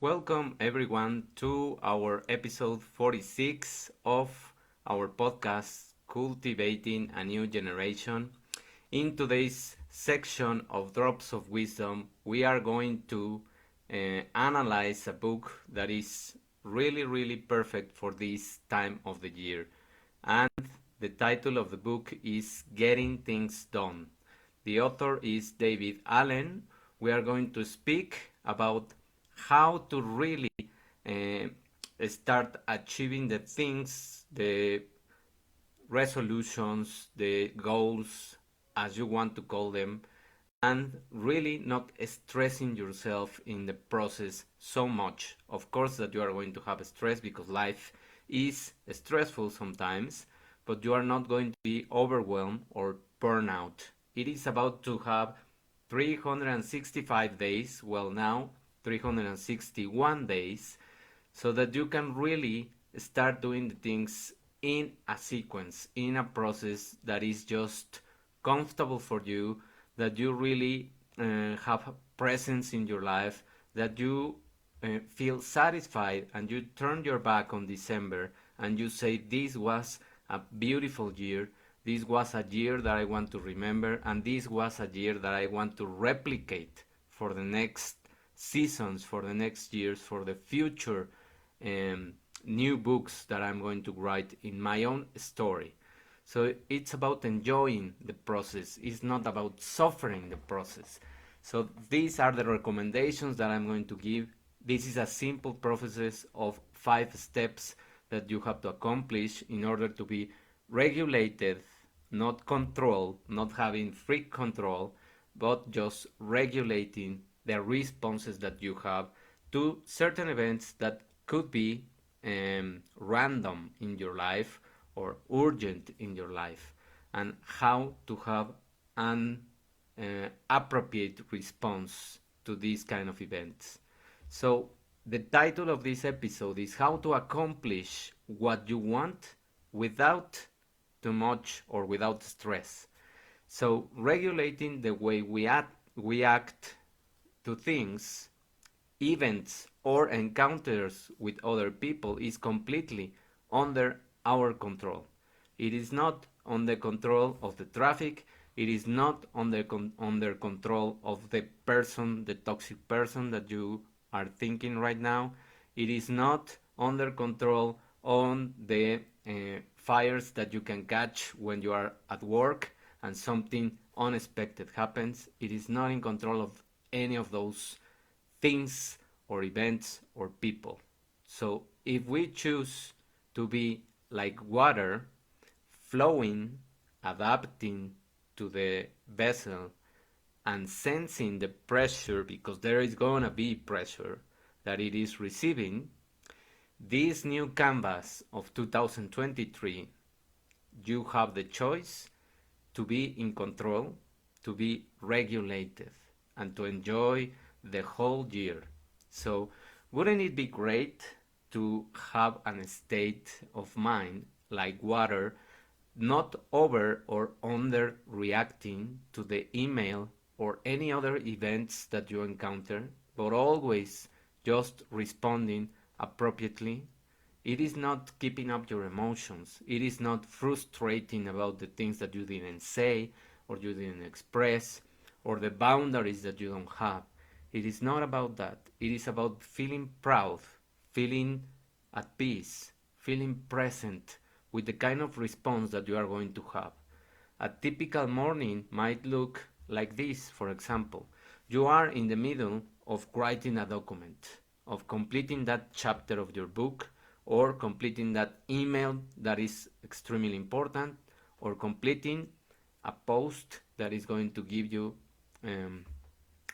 Welcome everyone to our episode 46 of our podcast Cultivating a New Generation. In today's section of Drops of Wisdom, we are going to analyze a book that is really perfect for this time of the year. And the title of the book is Getting Things Done. The author is David Allen. We are going to speak about how to really uh, start achieving the things, the resolutions, the goals, as you want to call them, and really not stressing yourself in the process so much. Of course, that you are going to have stress because life is stressful sometimes, but you are not going to be overwhelmed or burnout. It is about to have 365 days, well, now 361 days, so that you can really start doing the things in a sequence, in a process that is just comfortable for you, that you really have presence in your life, that you feel satisfied, and you turn your back on December and you say, this was a beautiful year. This was a year that I want to remember, and this was a year that I want to replicate for the next seasons, for the next years, for the future um, new books that I'm going to write in my own story. So it's about enjoying the process. It's not about suffering the process. So these are the recommendations that I'm going to give. This is a simple process of 5 steps that you have to accomplish in order to be regulated, not controlled, not having free control, but just regulating the responses that you have to certain events that could be random in your life or urgent in your life, and how to have an appropriate response to these kind of events. So the title of this episode is how to accomplish what you want without too much or without stress. So regulating the way we act to things, events, or encounters with other people is completely under our control. It is not under control of the traffic. It is not under control of the person, the toxic person that you are thinking right now. It is not under control on the fires that you can catch when you are at work and something unexpected happens. It is not in control of any of those things or events or people. So if we choose to be like water, flowing, adapting to the vessel, and sensing the pressure, because there is going to be pressure that it is receiving, this new canvas of 2023, you have the choice to be in control, to be regulated, and to enjoy the whole year. So, wouldn't it be great to have an state of mind like water, not over or under reacting to the email or any other events that you encounter, but always just responding appropriately? It is not keeping up your emotions. It is not frustrating about the things that you didn't say or you didn't express or the boundaries that you don't have. It is not about that. It is about feeling proud, feeling at peace, feeling present with the kind of response that you are going to have. A typical morning might look like this, for example. You are in the middle of writing a document, of completing that chapter of your book, or completing that email that is extremely important, or completing a post that is going to give you um,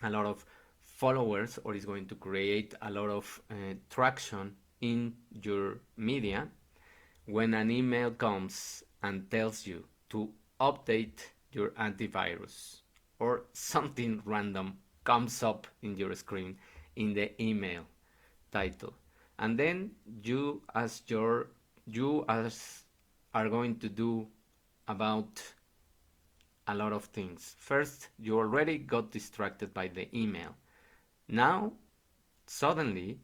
a lot of followers or is going to create a lot of traction in your media. When an email comes and tells you to update your antivirus, or something random comes up in your screen in the email title, and then you as are going to do about a lot of things. First, you already got distracted by the email. Now, suddenly,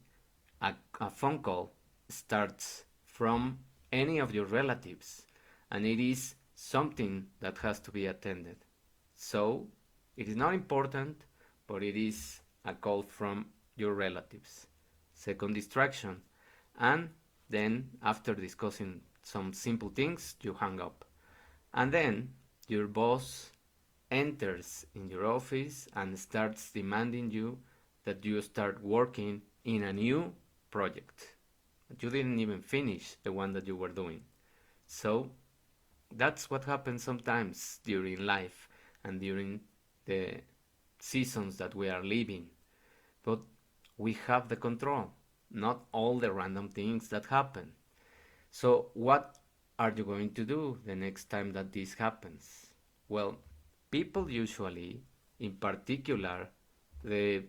a phone call starts from any of your relatives, and it is something that has to be attended. So it is not important, but it is a call from your relatives. Second distraction. And then, after discussing some simple things, you hang up. And then your boss enters in your office and starts demanding you that you start working in a new project. You didn't even finish the one that you were doing. So that's what happens sometimes during life and during the seasons that we are living. But we have the control, not all the random things that happen. So, what are you going to do the next time that this happens? Well, people usually, in particular, the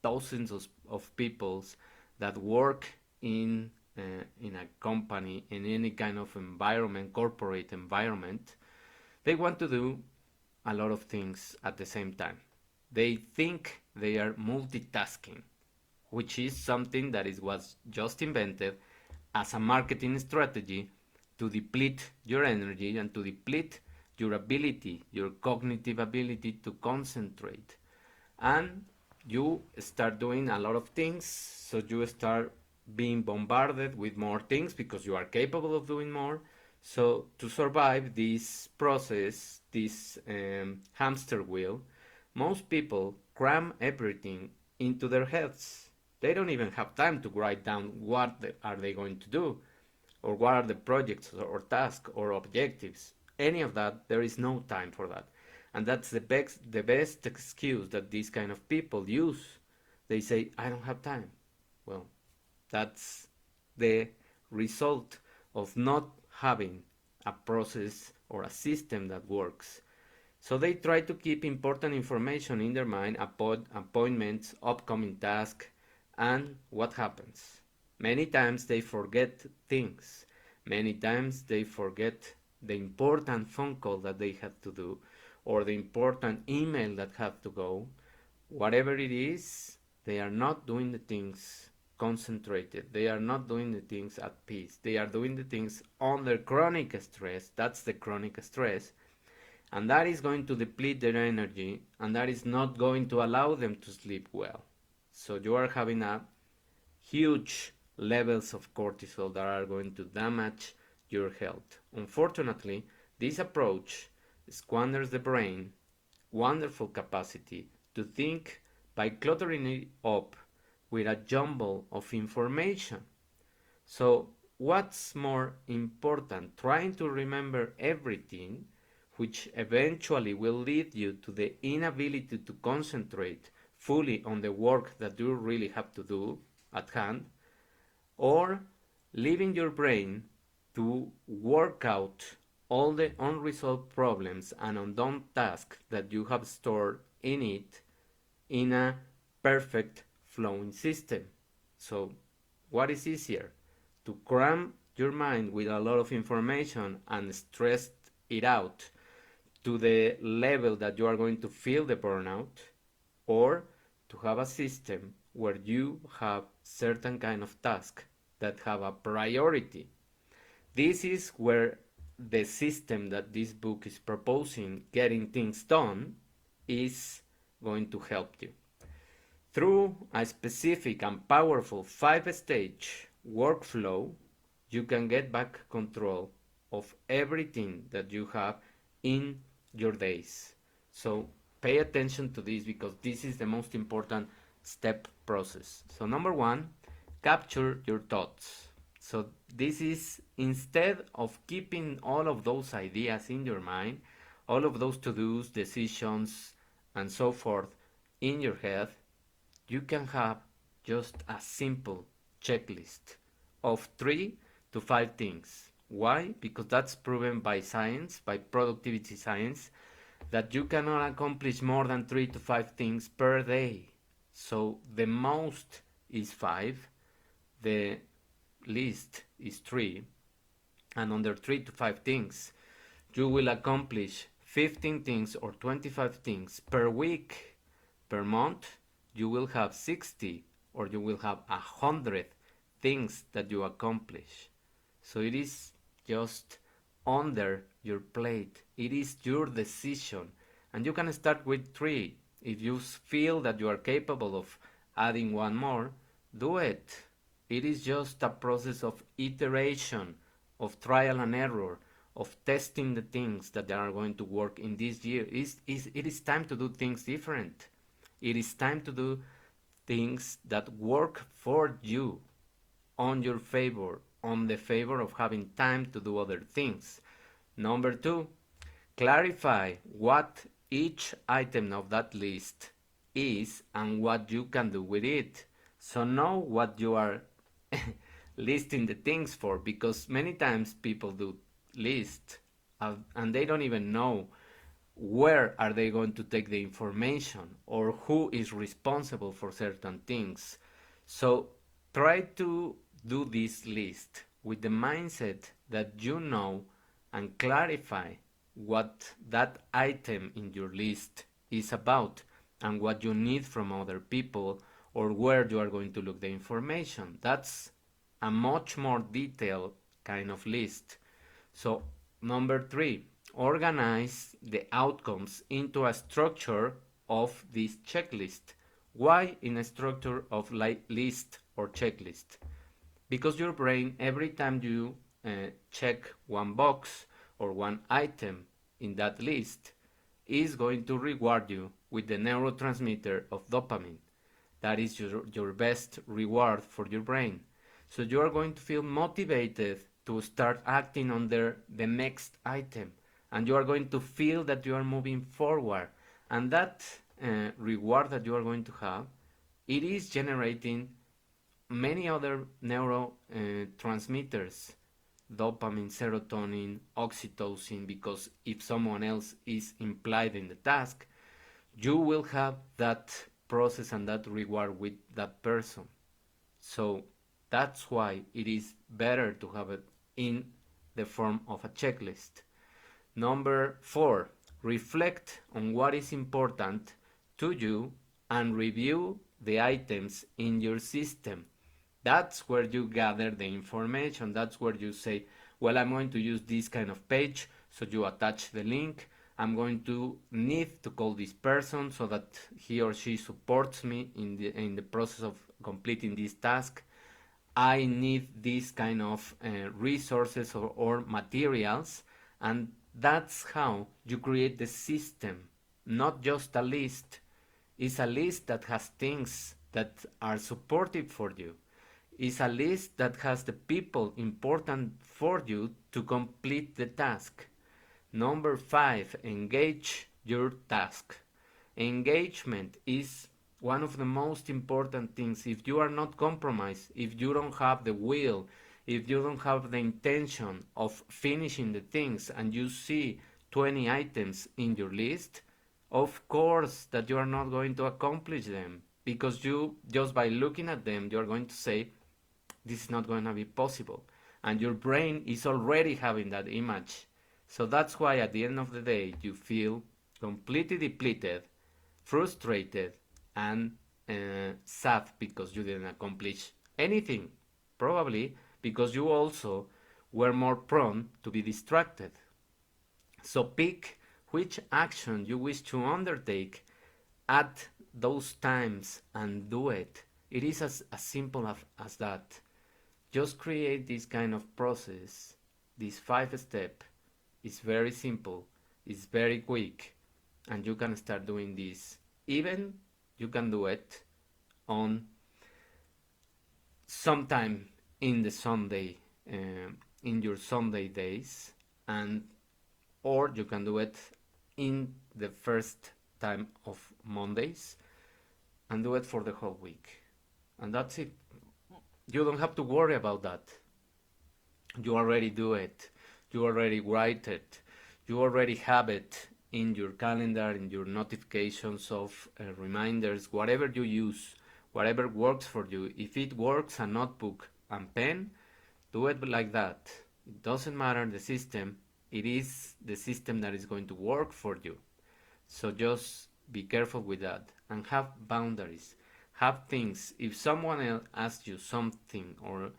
thousands of peoples that work in a company, in any kind of environment, corporate environment, they want to do a lot of things at the same time. They think they are multitasking, which is something that was just invented as a marketing strategy to deplete your energy and to deplete your ability, your cognitive ability to concentrate. And you start doing a lot of things, so you start being bombarded with more things because you are capable of doing more. So to survive this process, this hamster wheel, most people cram everything into their heads. They don't even have time to write down what are they going to do, or what are the projects or tasks or objectives. Any of that, there is no time for that. And that's the best excuse that these kind of people use. They say, I don't have time. Well, that's the result of not having a process or a system that works. So they try to keep important information in their mind, appointments, upcoming tasks, and what happens? Many times they forget things. Many times they forget the important phone call that they have to do, or the important email that have to go. Whatever it is, they are not doing the things concentrated. They are not doing the things at peace. They are doing the things under chronic stress. That's the chronic stress. And that is going to deplete their energy, and that is not going to allow them to sleep well. So you are having a huge levels of cortisol that are going to damage your health. Unfortunately, this approach squanders the brain wonderful capacity to think by cluttering it up with a jumble of information. So, what's more important, trying to remember everything, which eventually will lead you to the inability to concentrate fully on the work that you really have to do at hand, or leaving your brain to work out all the unresolved problems and undone tasks that you have stored in it in a perfect flowing system. So, what is easier? To cram your mind with a lot of information and stress it out to the level that you are going to feel the burnout, or to have a system where you have certain kind of task that have a priority. This is where the system that this book is proposing, getting things done, is going to help you. Through a specific and powerful 5-stage workflow, you can get back control of everything that you have in your days. So pay attention to this because this is the most important step process. So number one, capture your thoughts. So this is, instead of keeping all of those ideas in your mind, all of those to-dos, decisions, and so forth in your head, you can have just a simple checklist of 3 to 5 things. Why? Because that's proven by science, by productivity science, that you cannot accomplish more than 3 to 5 things per day. So the most is 5, the least is 3, and under 3 to 5 things, you will accomplish 15 things or 25 things per week. Per month, you will have 60 or you will have 100 things that you accomplish. So it is just under your plate. It is your decision. And you can start with three. If you feel that you are capable of adding one more, do it. It is just a process of iteration, of trial and error, of testing the things that are going to work in this year. It is time to do things different. It is time to do things that work for you, on your favor, on the favor of having time to do other things. Number two, clarify what each item of that list is and what you can do with it. So know what you are listing the things for, because many times people do list and they don't even know where are they going to take the information or who is responsible for certain things. So try to do this list with the mindset that you know and clarify what that item in your list is about and what you need from other people or where you are going to look the information. That's a much more detailed kind of list. So, number three, organize the outcomes into a structure of this checklist. Why in a structure of list or checklist? Because your brain, every time you check one box or one item in that list, is going to reward you with the neurotransmitter of dopamine. That is your best reward for your brain. So you are going to feel motivated to start acting on the next item. And you are going to feel that you are moving forward. And that reward that you are going to have, it is generating many other neurotransmitters, dopamine, serotonin, oxytocin, because if someone else is implied in the task, you will have that process and that reward with that person. So that's why it is better to have it in the form of a checklist. Number four, reflect on what is important to you and review the items in your system. That's where you gather the information. That's where you say, well, I'm going to use this kind of page. So you attach the link. I'm going to need to call this person so that he or she supports me in the process of completing this task. I need this kind of resources or materials, and that's how you create the system, not just a list. It's a list that has things that are supportive for you. It's a list that has the people important for you to complete the task. Number five, engage your task. Engagement is one of the most important things. If you are not compromised, if you don't have the will, if you don't have the intention of finishing the things and you see 20 items in your list, of course that you are not going to accomplish them, because you, just by looking at them, you are going to say, this is not going to be possible. And your brain is already having that image. So that's why at the end of the day, you feel completely depleted, frustrated, and sad because you didn't accomplish anything. Probably because you also were more prone to be distracted. So pick which action you wish to undertake at those times and do it. It is as simple as that. Just create this kind of process. This 5 step is very simple, it's very quick, and you can start doing this. Even you can do it on sometime in the Sunday, in your Sunday days, and or you can do it in the first time of Mondays and do it for the whole week. And that's it. You don't have to worry about that. You already do it. You already write it. You already have it in your calendar, in your notifications of reminders, whatever you use, whatever works for you. If it works, a notebook and pen, do it like that. It doesn't matter the system. It is the system that is going to work for you. So just be careful with that and have boundaries. have things. If someone else asks you something or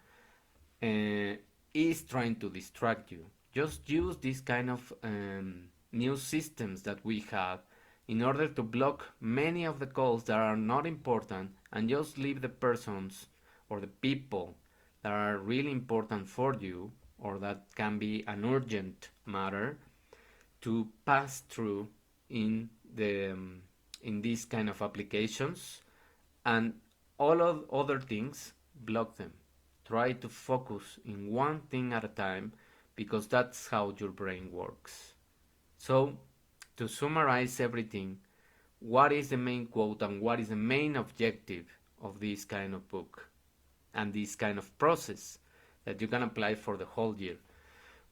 uh, is trying to distract you, just use these kind of new systems that we have in order to block many of the calls that are not important and just leave the persons or the people that are really important for you or that can be an urgent matter to pass through in the in these kind of applications, and all of other things, block them. Try to focus in one thing at a time, because that's how your brain works. So, to summarize everything, what is the main quote and what is the main objective of this kind of book and this kind of process that you can apply for the whole year?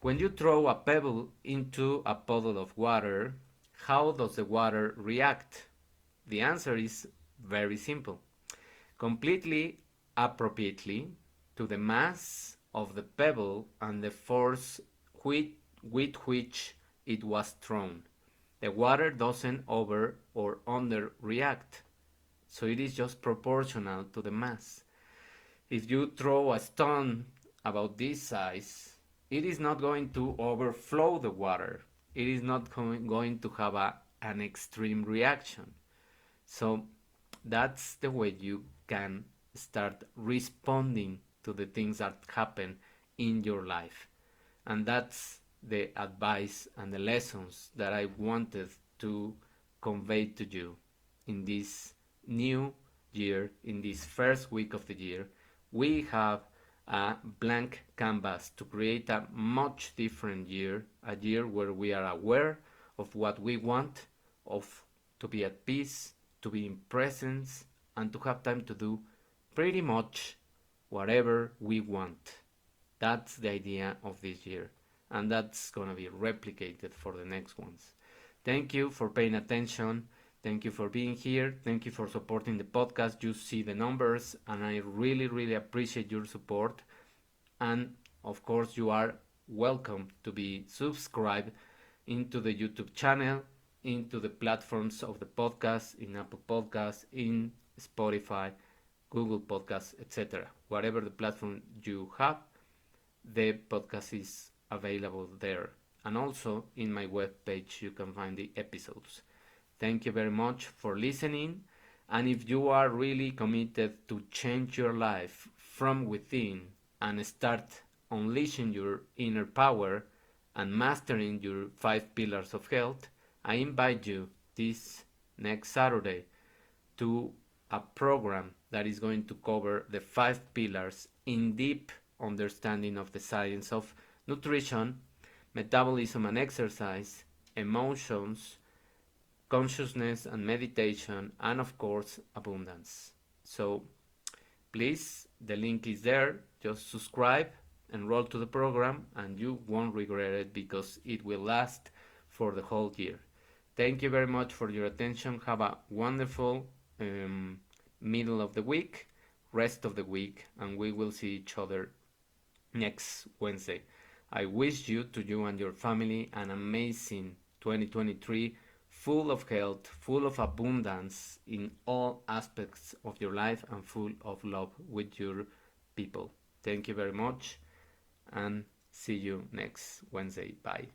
When you throw a pebble into a puddle of water, how does the water react? The answer is very simple. Completely appropriately to the mass of the pebble and the force with which it was thrown. The water doesn't over or under react, so it is just proportional to the mass. If you throw a stone about this size, it is not going to overflow the water. It is not going to have an extreme reaction. So that's the way you can start responding to the things that happen in your life. And that's the advice and the lessons that I wanted to convey to you in this new year, in this first week of the year. We have a blank canvas to create a much different year, a year where we are aware of what we want, of to be at peace, to be in presence, and to have time to do pretty much whatever we want. That's the idea of this year, and that's gonna be replicated for the next ones. Thank you for paying attention. Thank you for being here. Thank you for supporting the podcast. You see the numbers, and I really, really appreciate your support. And of course, you are welcome to be subscribed into the YouTube channel, into the platforms of the podcast, in Apple Podcasts, in Spotify, Google Podcasts, etc. Whatever the platform you have, the podcast is available there. And also in my webpage, you can find the episodes. Thank you very much for listening. And if you are really committed to change your life from within and start unleashing your inner power and mastering your 5 pillars of health, I invite you this next Saturday to a program that is going to cover the 5 pillars in deep understanding of the science of nutrition, metabolism and exercise, emotions, consciousness and meditation, and of course, abundance. So please, the link is there. Just subscribe, enroll to the program, and you won't regret it because it will last for the whole year. Thank you very much for your attention. Have a wonderful middle of the week, rest of the week, and we will see each other next Wednesday. I wish you and your family an amazing 2023, full of health, full of abundance in all aspects of your life, and full of love with your people. Thank you very much, and see you next Wednesday. Bye.